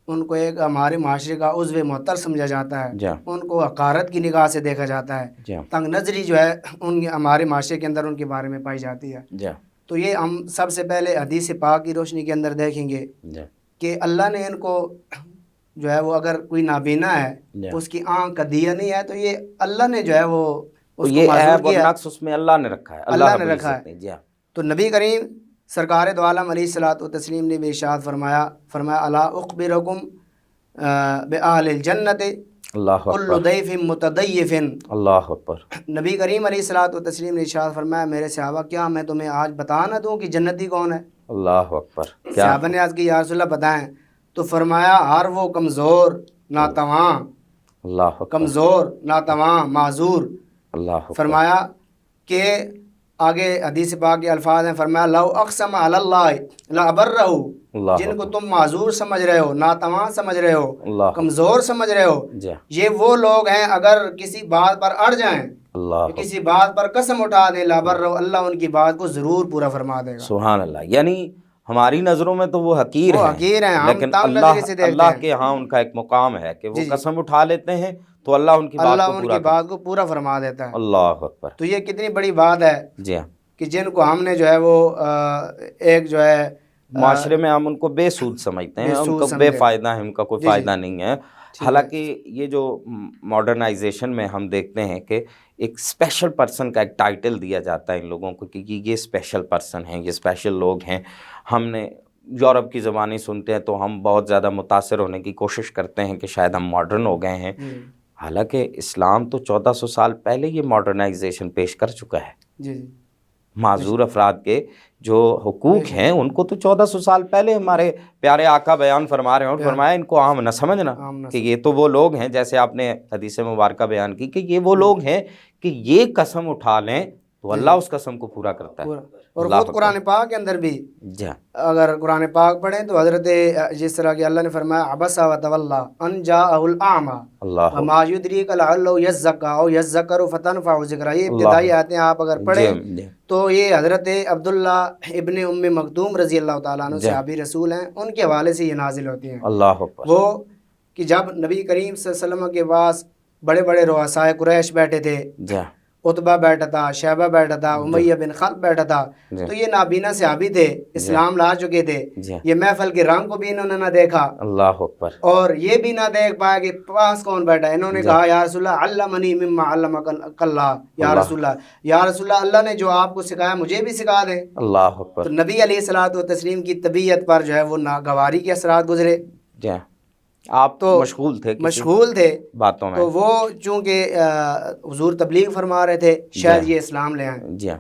B: ان کو ایک ہمارے معاشرے کا عضو معطل سمجھا جاتا ہے, ان کو حقارت کی نگاہ سے دیکھا جاتا ہے, تنگ نظری جو ہے ہمارے معاشرے کے اندر ان کے بارے میں پائی جاتی ہے. تو یہ ہم سب سے پہلے حدیث پاک کی روشنی کے اندر دیکھیں گے کہ اللہ نے ان کو جو ہے وہ اگر کوئی نابینا ہے اس کی آنکھ کا دیا نہیں ہے تو یہ اللہ نے جو ہے وہ اس کو معذور کیا ہے,
A: اس میں اللہ نے رکھا ہے,
B: اللہ نے رکھا ہے. تو نبی کریم سرکار دو عالم علیہ الصلوۃ والتسلیم نے بھی ارشاد فرمایا الا اخبرکم بأہل الجنت کل ضیف متضیف.
A: اللہ اکبر.
B: نبی کریم علیہ الصلوۃ والتسلیم نے ارشاد فرمایا میرے صحابہ کیا میں تمہیں آج بتا نہ دوں کہ جنتی کون ہے؟
A: اللہ اکبر.
B: صحابہ نے آج کی یا رسول اللہ بتائیں تو فرمایا ہر وہ کمزور ناتواں,
A: اللہ
B: کمزور ناتواں معذور,
A: اللہ
B: فرمایا کہ آگے حدیث پاک کے الفاظ ہیں، فرمایا لو اقسم علی اللہ لابرہ،
A: اللہ
B: جن کو تم معذور سمجھ رہے ہو، ناتواں سمجھ رہے ہو،
A: اللہ
B: کمزور سمجھ رہے ہو،
A: جی
B: یہ وہ لوگ ہیں اگر کسی بات پر اڑ جائیں،
A: اللہ
B: کسی بات پر قسم اٹھا دیں، لابرہ، اللہ ان کی بات کو ضرور پورا فرما دے گا۔
A: سبحان اللہ، یعنی ہماری نظروں میں تو وہ حقیر
B: وہ
A: ہیں،
B: حقیر ہیں، ہم
A: لیکن
B: تنگ نظری سے دیکھتے
A: اللہ
B: ہیں۔
A: کے ہاں ان کا ایک مقام ہے کہ وہ
B: جی جی،
A: قسم اٹھا لیتے ہیں تو اللہ ان کی بات
B: اللہ
A: کو
B: ان
A: پورا
B: کی بات کو پورا فرما دیتا ہے۔
A: اللہ اکبر۔
B: تو یہ کتنی بڑی بات ہے
A: جی ہاں،
B: کہ جن کو ہم نے جو ہے وہ ایک جو ہے
A: معاشرے میں ہم ان کو بے سود سمجھتے ہیں،
B: بے
A: ان
B: سود
A: کو بے
B: سمجھتے ہیں۔
A: فائدہ ہے، ان کا کوئی
B: جی جی،
A: فائدہ نہیں ہے۔
B: ٹھیک ہے۔
A: حالانکہ یہ جو ماڈرنائزیشن میں ہم دیکھتے ہیں کہ ایک اسپیشل پرسن کا ایک ٹائٹل دیا جاتا ہے ان لوگوں کو کہ یہ اسپیشل پرسن ہیں، یہ اسپیشل لوگ ہیں۔ ہم نے یورپ کی زبانیں سنتے ہیں تو ہم بہت زیادہ متاثر ہونے کی کوشش کرتے ہیں کہ شاید ہم ماڈرن ہو گئے ہیں، حالانکہ اسلام تو 1400 سال پہلے یہ ماڈرنائزیشن پیش کر چکا ہے۔
B: جی جی،
A: معذور افراد کے جو حقوق ہیں ان کو تو 1400 سال پہلے ہمارے پیارے آقا بیان فرما رہے ہیں، اور فرمایا ان کو عام نہ سمجھنا کہ یہ تو وہ لوگ ہیں، جیسے آپ نے حدیث مبارکہ بیان کی کہ یہ وہ لوگ ہیں کہ یہ قسم اٹھا لیں تو اللہ اس قسم کو پورا کرتا ہے۔
B: اور خود قرآن پاک کے اندر بھی اگر قرآن پاک پڑھیں تو حضرت جس طرح کہ اللہ نے فرمایا عبس وتولی ان جاءہ الاعمی وما یدریک لعلہ یزکا او یذکر فتنفع ذکرہ، یہ ابتدائی آیتیں آپ اگر پڑھیں تو یہ حضرت عبداللہ ابن ام مکتوم رضی اللہ تعالیٰ عنہ صحابی رسول ہیں، ان کے حوالے سے یہ نازل ہوتی ہیں۔
A: اللہ اکبر۔
B: وہ کہ جب نبی کریم صلی اللہ علیہ وسلم کے پاس بڑے بڑے رؤسائے قریش بیٹھے تھے، عتبہ بیٹھا تھا، شیبہ بیٹھا تھا، امیہ بن خلف بیٹھا تھا، تو یہ نابینا صحابی تھے، اسلام لا چکے تھے، یہ محفل کے رنگ کو بھی انہوں نے نہ دیکھا،
A: اللہ اکبر،
B: اور یہ بھی نہ دیکھ پایا کہ پاس کون بیٹھا ہے۔ انہوں نے کہا یا رسول اللہ علمنی مما علمک اللہ، یا رسول اللہ، یا رسول اللہ، اللہ نے جو آپ کو سکھایا مجھے بھی سکھا دیں۔
A: اللہ اکبر۔
B: تو نبی علیہ الصلوۃ والتسلیم کی طبیعت پر جو ہے وہ ناگواری کے اثرات گزرے،
A: آپ
B: تو
A: مشغول تھے باتوں میں،
B: تو وہ چونکہ حضور تبلیغ فرما رہے تھے شاید یہ اسلام لے آئیں،
A: جی ہاں،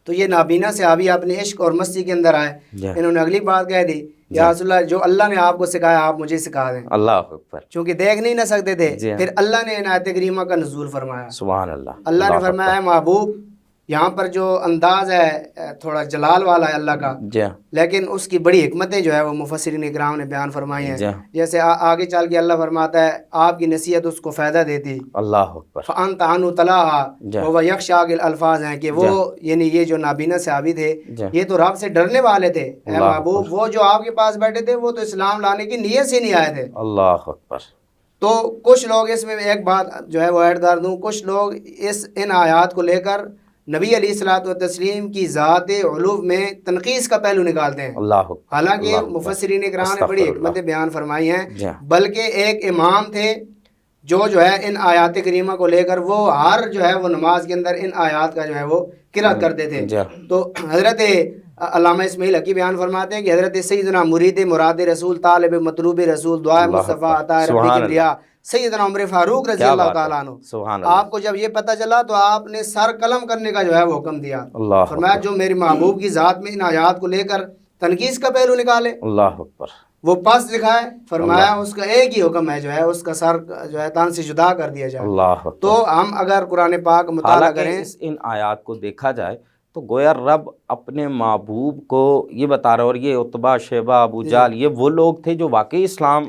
B: تو یہ نابینا صحابی اپنے عشق اور مستی کے اندر آئے، انہوں نے اگلی بات کہہ دی یا رسول اللہ جو اللہ نے آپ کو سکھایا آپ مجھے سکھا دیں۔
A: اللہ اکبر،
B: چونکہ دیکھ نہیں نہ سکتے تھے، پھر اللہ نے آیت کریمہ کا نزول فرمایا،
A: سبحان اللہ،
B: اللہ نے فرمایا ہے محبوب، یہاں پر جو انداز ہے تھوڑا جلال والا ہے اللہ کا، لیکن اس کی بڑی حکمتیں جو ہے وہ مفسرین اکرام نے بیان فرمائی ہیں، جیسے آگے چل کے اللہ فرماتا ہے آپ کی نصیحت اس کو فائدہ دیتی، اللہ اکبر، فَأَنْتَ عَنْهُ تَلَاهَا وَهُوَ يَخْشَىٰ کے الفاظ ہیں کہ وہ یعنی یہ جو نابینا صحابی تھے یہ تو رب سے ڈرنے والے تھے، اے محبوب وہ جو آپ کے پاس بیٹھے تھے وہ تو اسلام لانے کی نیت سے نہیں آئے تھے۔ اللہ اکبر۔ تو کچھ لوگ اس میں ایک بات جو ہے وہ ایڈ کر دوں، کچھ لوگ ان آیات کو لے کر نبی علیہ الصلوۃ والتسلیم کی ذات علو میں تنقیص کا پہلو نکالتے ہیں، حالانکہ مفسرین اکرام نے بڑی حکمتیں بیان فرمائی ہیں، بلکہ ایک امام تھے جو ہے ان آیات کریمہ کو لے کر وہ ہر جو ہے وہ نماز کے اندر ان آیات کا جو ہے وہ قرأت کرتے تھے۔ تو حضرت علامہ اسماعیل حقی بیان فرماتے ہیں کہ حضرت سیدنا مرید مراد رسول، طالب مطلوب رسول، دعائے مصطفیٰ، عطا ربی کبریا، سیدنا عمر فاروق رضی اللہ تعالیٰ عنہ، آپ کو جب یہ پتہ چلا تو آپ نے سر قلم کرنے کا جو ہے وہ حکم دیا، فرمایا جو میرے محبوب کی ذات میں ان آیات کو لے کر تنقیص کا پہلو نکالے اللہ اکبر وہ پس دکھائے، فرمایا اس کا ایک ہی حکم ہے جو ہے اس کا سر جو ہے تن سے جدا کر دیا جائے۔ اللہ اکبر۔ تو ہم اگر قرآن پاک مطالعہ کریں،
A: ان آیات کو دیکھا جائے تو گویا رب اپنے محبوب کو یہ بتا رہا ہے، اور یہ عتبہ، شیبہ، ابو جہل یہ وہ لوگ تھے جو واقعی اسلام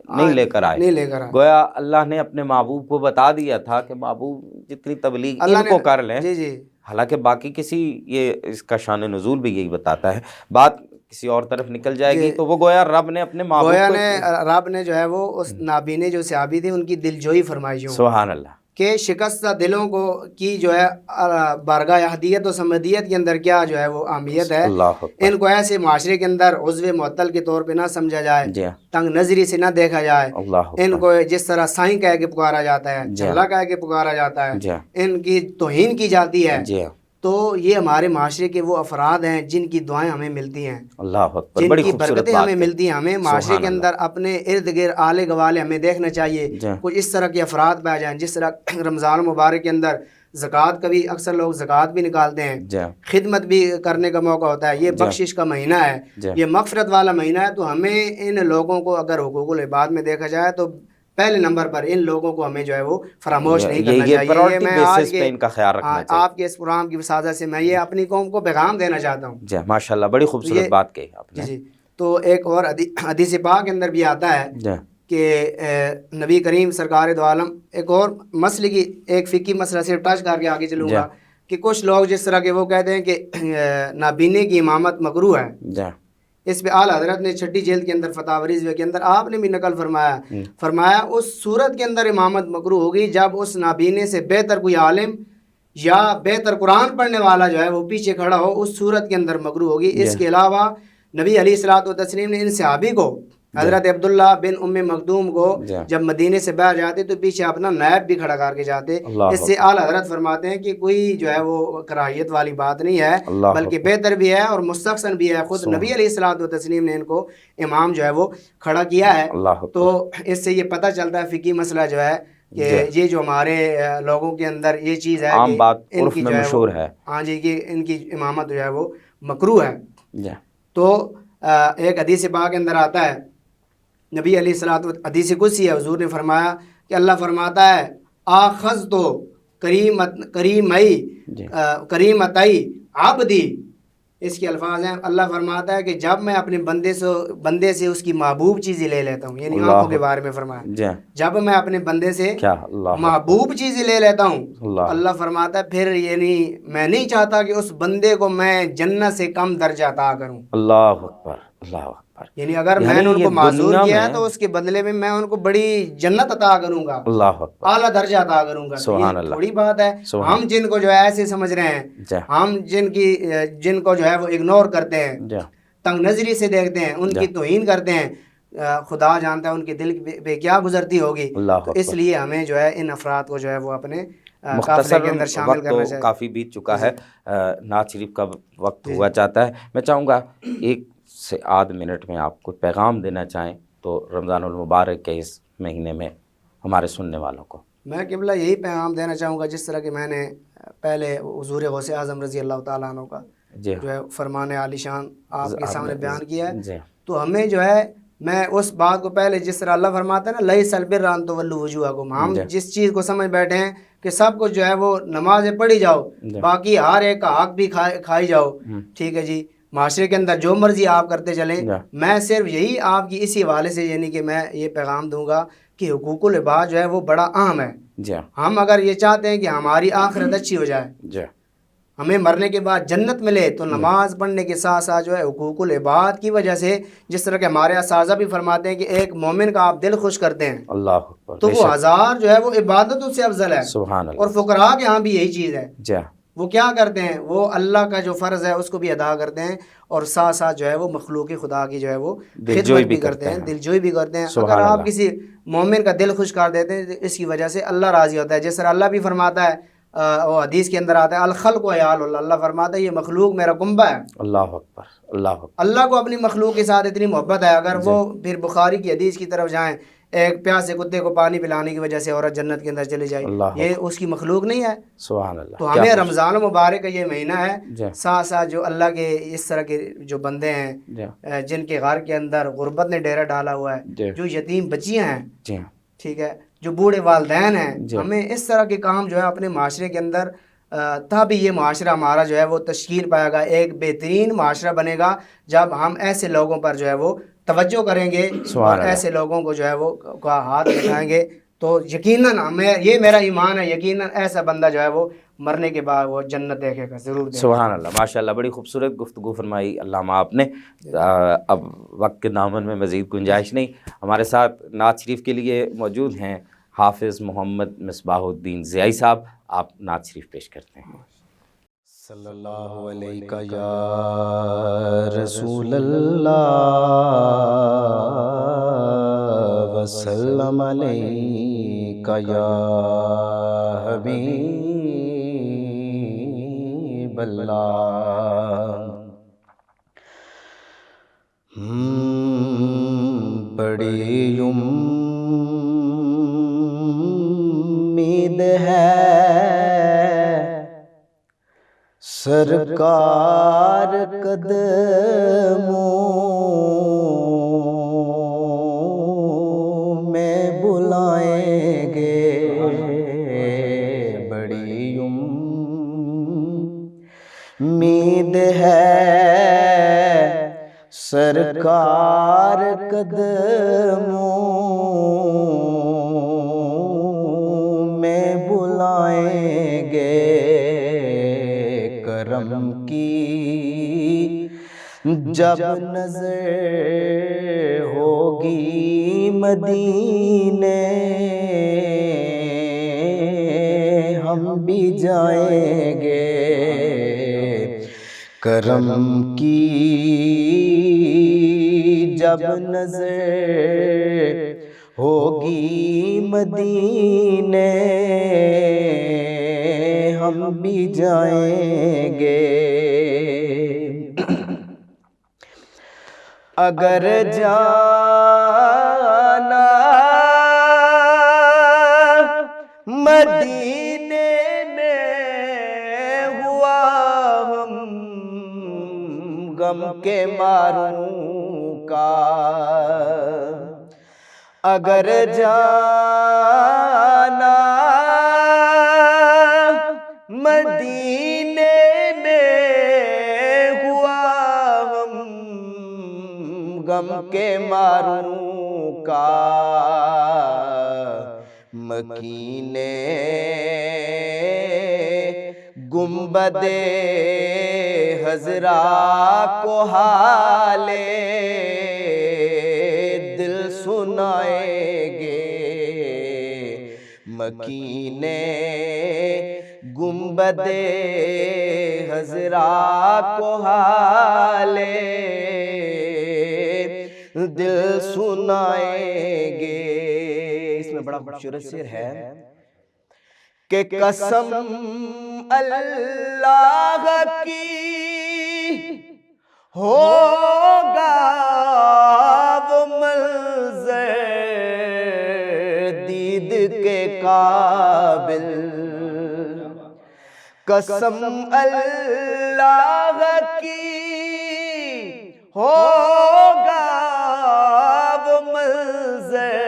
A: نہیں لے کر آئے، گویا اللہ نے اپنے محبوب کو بتا دیا تھا کہ محبوب جتنی تبلیغ ان کو کر لیں، حالانکہ باقی کسی یہ اس کا شان نزول بھی یہی بتاتا ہے، بات کسی اور طرف نکل جائے گی تو وہ گویا رب نے اپنے محبوب کو،
B: رب نے جو ہے وہ اس نابینے جو صحابی تھے ان کی دلجوئی فرمائی،
A: سبحان اللہ،
B: کہ شکستہ دلوں کو کی جو ہے بارگاہ احدیت و سمدیت کے اندر کیا جو ہے وہ اہمیت ہے، ان کو ایسے معاشرے کے اندر عضو معطل کے طور پہ نہ سمجھا جائے، تنگ نظری سے نہ دیکھا جائے، ان کو جس طرح سائیں کہہ کے پکارا جاتا ہے، چلا کہہ کے پکارا جاتا ہے، ان کی توہین کی جاتی ہے، تو یہ ہمارے معاشرے کے وہ افراد ہیں جن کی دعائیں ہمیں ملتی ہیں، جن کی برکتیں ہمیں ملتی ہیں۔ ہمیں معاشرے کے اندر اپنے ارد گرد آلے گوالے ہمیں دیکھنا چاہیے، کچھ اس طرح کے افراد پائے جائیں، جس طرح رمضان مبارک کے اندر زکوٰۃ کا بھی اکثر لوگ زکوٰۃ بھی نکالتے ہیں، خدمت بھی کرنے کا موقع ہوتا ہے، یہ بخشش کا مہینہ ہے، یہ مغفرت والا مہینہ ہے، تو ہمیں ان لوگوں کو اگر حقوق العباد میں دیکھا جائے تو پہلے نمبر پر ان لوگوں کو ہمیں جو ہے وہ فراموش نہیں کرنا
A: یہ
B: چاہیے۔
A: پرائورٹی
B: میں
A: بیسس
B: آج
A: پہ
B: کے
A: ان کا خیال رکھنا چاہیے۔
B: آپ کے اس پروگرام کی وسادت سے میں یہ اپنی قوم کو پیغام دینا چاہتا ہوں۔
A: جی ماشاءاللہ، بڑی خوبصورت بات کہی آپ نے۔
B: جی تو ایک اور حدیث پاک کے اندر بھی آتا ہے کہ نبی کریم سرکار دو عالم ایک اور مسئلے کی ایک فقہی مسئلہ سے ٹچ کر کے آگے چلوں گا کہ کچھ لوگ جس طرح کے وہ کہتے ہیں کہ نابینے کی امامت مکروہ ہے، اس پہ اعلیٰ حضرت نے 6 جلد کے اندر فتاوی رضویہ کے اندر آپ نے بھی نقل فرمایا اس صورت کے اندر امامت مکروہ ہوگی جب اس نابینے سے بہتر کوئی عالم یا بہتر قرآن پڑھنے والا جو ہے وہ پیچھے کھڑا ہو، اس صورت کے اندر مکروہ ہوگی۔ اس کے علاوہ نبی علیہ الصلوۃ والتسلیم نے ان صحابی کو حضرت عبداللہ بن ام مکتوم کو جب مدینے سے باہر جاتے تو پیچھے اپنا نائب بھی کھڑا کر کے جاتے۔ اس سے اعلیٰ حضرت فرماتے ہیں کہ کوئی جو ہے وہ کراہیت والی بات نہیں ہے، بلکہ بہتر بھی ہے اور مستحسن بھی ہے۔ خود نبی علیہ الصلوۃ والتسلیم نے ان کو امام جو ہے وہ کھڑا کیا ہے۔ تو اس سے یہ پتہ چلتا ہے فقہی مسئلہ جو ہے کہ یہ جو ہمارے لوگوں کے اندر یہ چیز ہے کہ ان کی جو ہے ہاں جی کہ ان کی امامت جو ہے وہ مکروہ ہے۔ تو ایک حدیث پاک کے اندر آتا ہے، نبی علیہ الصلوۃ حدیث قدسی ہے، حضور نے فرمایا کہ اللہ فرماتا ہے آخذ تو کریمتئی عبدی، اس کے الفاظ ہیں اللہ فرماتا ہے کہ جب میں اپنے بندے سے اس کی محبوب چیزیں لے لیتا ہوں، یعنی آنکھوں کے بارے میں فرمایا، جب میں اپنے بندے سے محبوب چیزیں لے لیتا ہوں، اللہ فرماتا ہے پھر یعنی میں نہیں چاہتا کہ اس بندے کو میں جنت سے کم درجہ عطا کروں۔
A: اللہ اکبر، اللہ اکبر۔
B: یعنی اگر میں نے ان کو معذور کیا ہے تو اس کے بدلے میں میں ان کو بڑی جنت عطا کروں گا،
A: اللہ اکبر،
B: اعلیٰ درجہ عطا کروں گا۔ یہ تھوڑی بات ہے، ہم جن کو جو ہے ایسے سمجھ رہے ہیں، ہم جن کو جو ہے وہ اگنور کرتے ہیں، تنگ نظری سے دیکھتے ہیں، ان کی توہین کرتے ہیں، خدا جانتا ہے ان کے دل پہ کیا گزرتی ہوگی۔ تو اس لیے ہمیں جو ہے ان افراد کو جو ہے وہ اپنے قافلے کے اندر شامل کرنا چاہیے۔
A: کافی بیت چکا ہے، نعت شریف کا وقت ہوا چاہتا ہے۔ میں چاہوں گا 1 سے آدھ منٹ میں آپ کو پیغام دینا چاہیں تو رمضان المبارک کے اس مہینے میں ہمارے سننے والوں کو۔
B: میں قبلہ یہی پیغام دینا چاہوں گا جس طرح کہ میں نے پہلے حضور غوث اعظم رضی اللہ تعالیٰ عنہ کا جو ہے فرمان عالی شان آپ کے سامنے بیان کیا ہے، تو ہمیں جو ہے میں اس بات کو پہلے جس طرح اللہ فرماتا ہے نا لیس البر ان تولوا وجوہکم، ہم جس چیز کو سمجھ بیٹھے ہیں کہ سب کچھ جو ہے وہ نمازیں پڑھی جاؤ، باقی ہر ایک کا حق بھی کھائی جاؤ، ٹھیک ہے جی، معاشرے کے اندر جو مرضی آپ کرتے چلیں۔ میں صرف یہی آپ کی اسی حوالے سے یعنی کہ میں یہ پیغام دوں گا کہ حقوق العباد جو ہے وہ بڑا اہم ہے۔ ہم اگر یہ چاہتے ہیں کہ ہماری آخرت اچھی ہو جائے، ہمیں مرنے کے بعد جنت ملے، تو نماز پڑھنے کے ساتھ ساتھ جو ہے حقوق العباد کی وجہ سے، جس طرح کہ ہمارے اساتذہ بھی فرماتے ہیں کہ ایک مومن کا آپ دل خوش کرتے ہیں تو وہ 1000 جو ہے وہ عبادتوں سے افضل ہے۔ اور فقراء کے ہاں بھی یہی چیز ہے، وہ کیا کرتے ہیں، وہ اللہ کا جو فرض ہے اس کو بھی ادا کرتے ہیں، اور ساتھ ساتھ جو ہے وہ مخلوق خدا کی جو ہے وہ خدمت بھی کرتے ہیں، دلجوئی بھی کرتے ہیں۔ اگر آپ کسی مومن کا دل خوش کر دیتے ہیں تو اس کی وجہ سے اللہ راضی ہوتا ہے، جس طرح اللہ بھی فرماتا ہے، وہ حدیث کے اندر آتا ہے الخلق عیال اللہ، اللہ فرماتا ہے یہ مخلوق میرا کنبہ ہے۔
A: اللہ اکبر، اللہ اکبر۔
B: اللہ کو اپنی مخلوق کے ساتھ اتنی محبت ہے، اگر وہ پھر بخاری کی حدیث کی طرف جائیں، ایک پیاسے کتے کو پانی پلانے کی وجہ سے عورت جنت کے اندر چلی جائے، یہ اس کی مخلوق نہیں ہے؟
A: سبحان اللہ۔
B: تو ہمیں رمضان المبارک کا یہ مہینہ ہے، ساتھ ساتھ جو اللہ کے اس طرح کے جو بندے ہیں جن کے گھر کے اندر غربت نے ڈیرا ڈالا ہوا ہے، جو یتیم بچیاں ہیں، ٹھیک ہے، جو بوڑھے والدین ہیں، ہمیں اس طرح کے کام جو ہے اپنے معاشرے کے اندر، تبھی یہ معاشرہ ہمارا جو ہے وہ تشکیل پائے گا، ایک بہترین معاشرہ بنے گا جب ہم ایسے لوگوں پر جو ہے وہ توجہ کریں گے اور ایسے لوگوں کو جو ہے وہ کا ہاتھ اٹھائیں گے، تو یقیناً یہ میرا ایمان ہے، یقیناً ایسا بندہ جو ہے وہ مرنے کے بعد وہ جنت دیکھے گا ضرور۔
A: سبحان اللہ، ماشاءاللہ، بڑی خوبصورت گفتگو فرمائی علامہ آپ نے۔ اب وقت کے دامن میں مزید گنجائش نہیں، ہمارے ساتھ نعت شریف کے لیے موجود ہیں حافظ محمد مصباح الدین ضیائی صاحب، آپ نعت شریف پیش کرتے ہیں۔
C: صلی اللہ علیہ یا رسول اللہ وسلم علیہ یا حبیب اللہ۔ بڑی امید ہے سرکار قدموں میں بلائیں گے، بڑی امید ہے سرکار قدموں میں بلائیں گے، کرم کی جب نظر ہوگی مدینے ہم بھی جائیں گے، کرم کی جب نظر ہوگی مدینے ہم بھی جائیں گے، اگر جانا مدینے میں ہوا ہم غم کے ماروں کا، اگر جانا مدینے میں ہوا ہم غم کے ماروں کا، مکین گنبد حضرا کو حال دل سنائیں گے، مکین گنبد حضرا کو حال دل سنائیں گے۔ اس میں بڑا خوبصورت شعر ہے کہ قسم اللہ کی ہوگا وہ منظر دید کے قابل، قسم اللہ کی ہوگا وہ منظر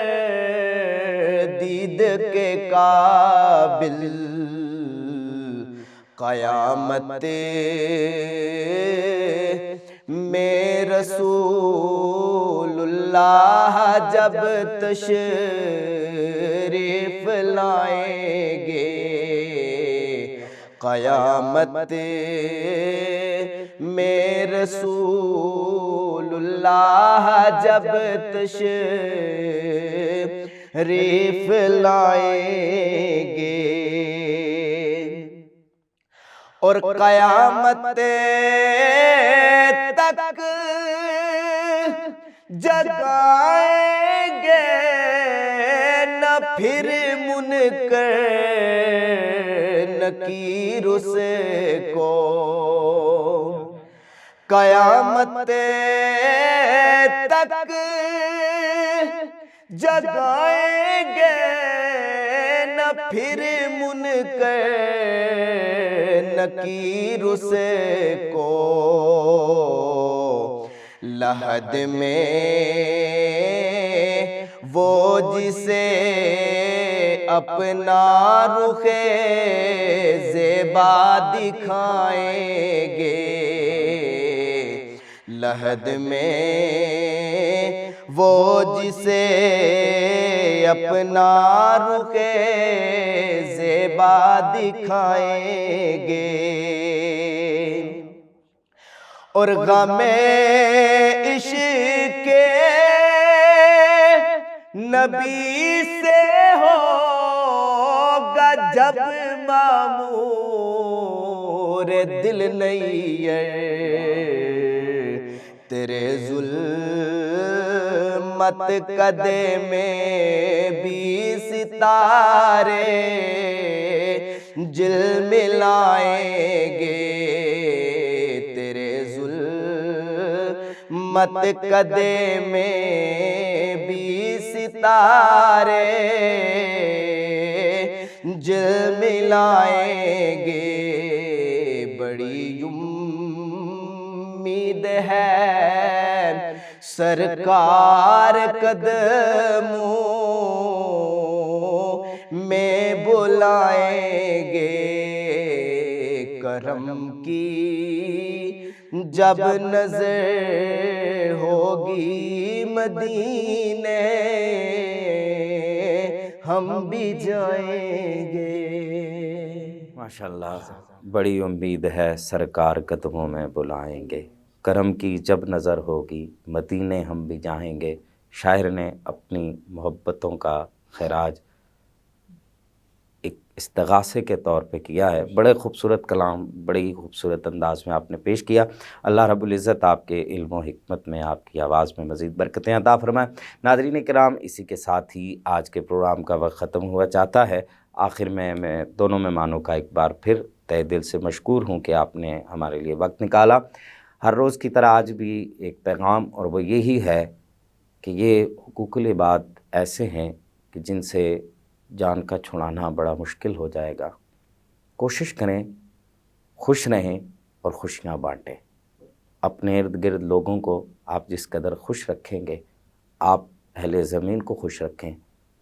C: دید کے قابل، قیامت میں رسول اللہ جب تشریف لائیں گے، قیامت میں رسول اللہ جب تشریف لائیں گے، اور قیامت تک جگائیں گے نہ پھر منکر نکیر اس کو، قیامت تک جگائیں گے نہ پھر منکر نکیر اس کو، لحد میں وہ جسے اپنا رخ زیبا دکھائیں گے، لحد میں وہ جسے اپنا رخ زیبا دکھائیں گے، اور غم عشق نبی سے ہوگا جب معمور دل نہیں ہے، تیرے ظلمت قدے میں بھی ستارے جلملائیں گے، تیرے ظلمت قدے میں بھی ستارے جلملائیں گے، بڑی امید ہے سرکار قدموں میں بلائیں گے، کرم کی جب نظر ہوگی مدینے ہم بھی جائیں گے۔
A: ماشاءاللہ، بڑی امید ہے سرکار قدموں میں بلائیں گے، کرم کی جب نظر ہوگی مدینے ہم بھی جائیں گے۔ شاعر نے اپنی محبتوں کا خراج ایک استغاثے کے طور پہ کیا ہے۔ بڑے خوبصورت کلام، بڑی خوبصورت انداز میں آپ نے پیش کیا۔ اللہ رب العزت آپ کے علم و حکمت میں، آپ کی آواز میں مزید برکتیں عطا فرمائیں۔ ناظرین کرام، اسی کے ساتھ ہی آج کے پروگرام کا وقت ختم ہوا چاہتا ہے۔ آخر میں دونوں مہمانوں کا ایک بار پھر تہہ دل سے مشکور ہوں کہ آپ نے ہمارے لیے وقت نکالا۔ ہر روز کی طرح آج بھی ایک پیغام، اور وہ یہی ہے کہ یہ حقوق العباد ایسے ہیں کہ جن سے جان کا چھڑانا بڑا مشکل ہو جائے گا۔ کوشش کریں، خوش رہیں اور خوشیاں بانٹیں۔ اپنے ارد گرد لوگوں کو آپ جس قدر خوش رکھیں گے، آپ اہل زمین کو خوش رکھیں،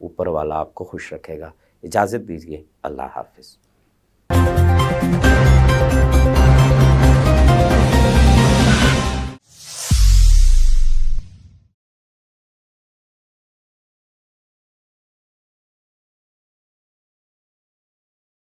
A: اوپر والا آپ کو خوش رکھے گا۔ اجازت دیجیے، اللہ حافظ۔